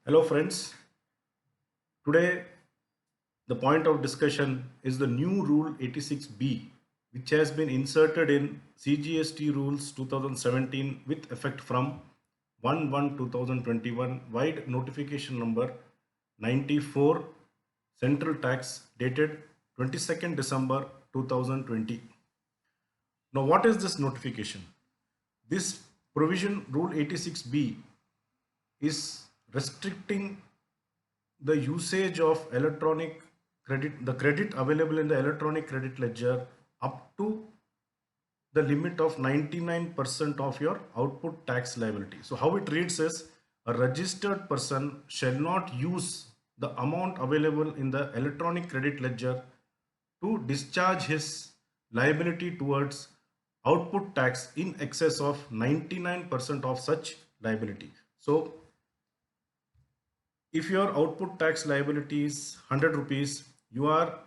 Hello, friends. Today, the point of discussion is the new Rule 86B, which has been inserted in CGST Rules 2017 with effect from 1/1/2021, wide notification number 94, Central Tax, dated 22nd December 2020. Now, what is this notification? This provision, Rule 86B, is restricting the usage of electronic credit, the credit available in the electronic credit ledger up to the limit of 99% of your output tax liability. So how it reads is, a registered person shall not use the amount available in the electronic credit ledger to discharge his liability towards output tax in excess of 99% of such liability. So if your output tax liability is 100 rupees, you are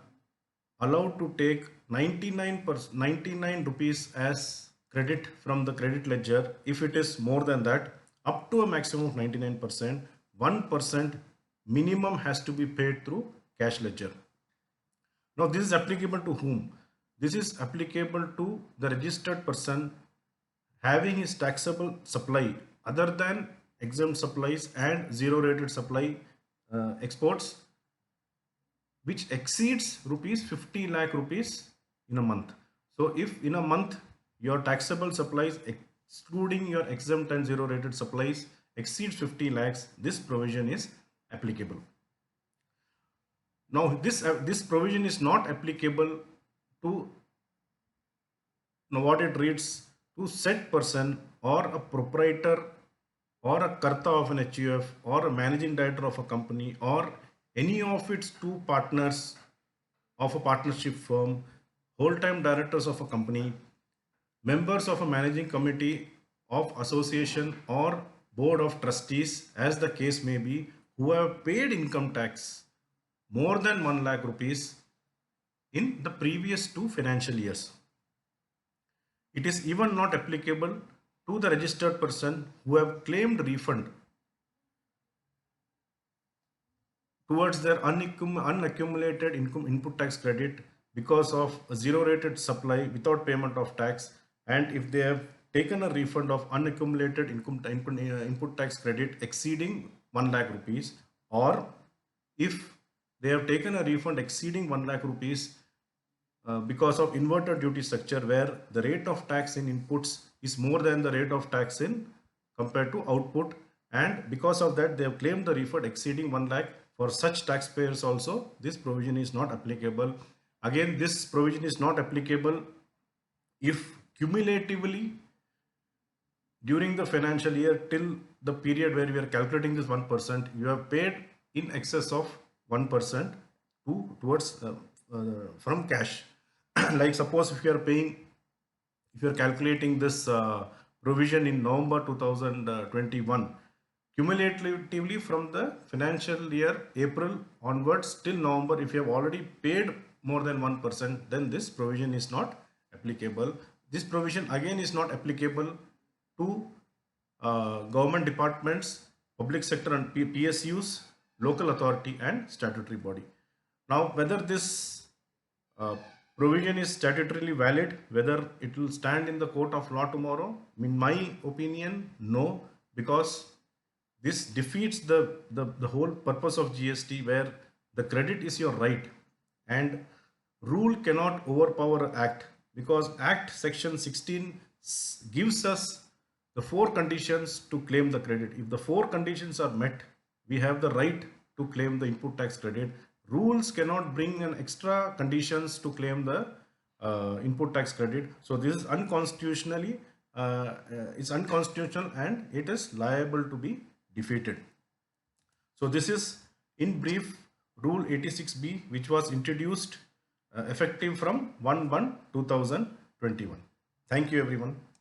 allowed to take 99 rupees as credit from the credit ledger. If it is more than that, up to a maximum of 99%, 1% minimum has to be paid through cash ledger. Now this is applicable to whom? This is applicable to the registered person having his taxable supply other than exempt supplies and zero rated supply exports, which exceeds rupees 50 lakh rupees in a month. So if in a month your taxable supplies excluding your exempt and zero rated supplies exceeds 50 lakhs, this provision is applicable. Now this provision is not applicable to, now what it reads, to said person or a proprietor or a karta of an HUF or a managing director of a company or any of its two partners of a partnership firm, whole-time directors of a company, members of a managing committee of association or board of trustees, as the case may be, who have paid income tax more than 1 lakh rupees in the previous 2 financial years. It is even not applicable to the registered person who have claimed refund towards their unaccumulated income input tax credit because of a zero rated supply without payment of tax, and if they have taken a refund of unaccumulated input tax credit exceeding 1 lakh rupees, or if they have taken a refund exceeding 1 lakh rupees because of inverted duty structure where the rate of tax in inputs is more than the rate of tax in compared to output, and because of that they have claimed the refund exceeding 1 lakh. For such taxpayers also this provision is not applicable. Again, this provision is not applicable if cumulatively during the financial year till the period where we are calculating this 1%, you have paid in excess of 1% towards from cash. Like suppose if you are paying, if you are calculating this provision in November 2021, cumulatively from the financial year April onwards till November, if you have already paid more than 1%, then this provision is not applicable. This provision again is not applicable to government departments, public sector and PSUs, local authority and statutory body. Now whether this uh, provision is statutorily valid, whether it will stand in the court of law tomorrow, in my opinion, no, because this defeats the whole purpose of GST, where the credit is your right and rule cannot overpower act, because act section 16 gives us the four conditions to claim the credit. If the four conditions are met, we have the right to claim the input tax credit. Rules cannot bring an extra conditions to claim the input tax credit. So this is unconstitutionally it's unconstitutional and it is liable to be defeated. So this is in brief Rule 86B, which was introduced effective from 1/1/2021. Thank you everyone.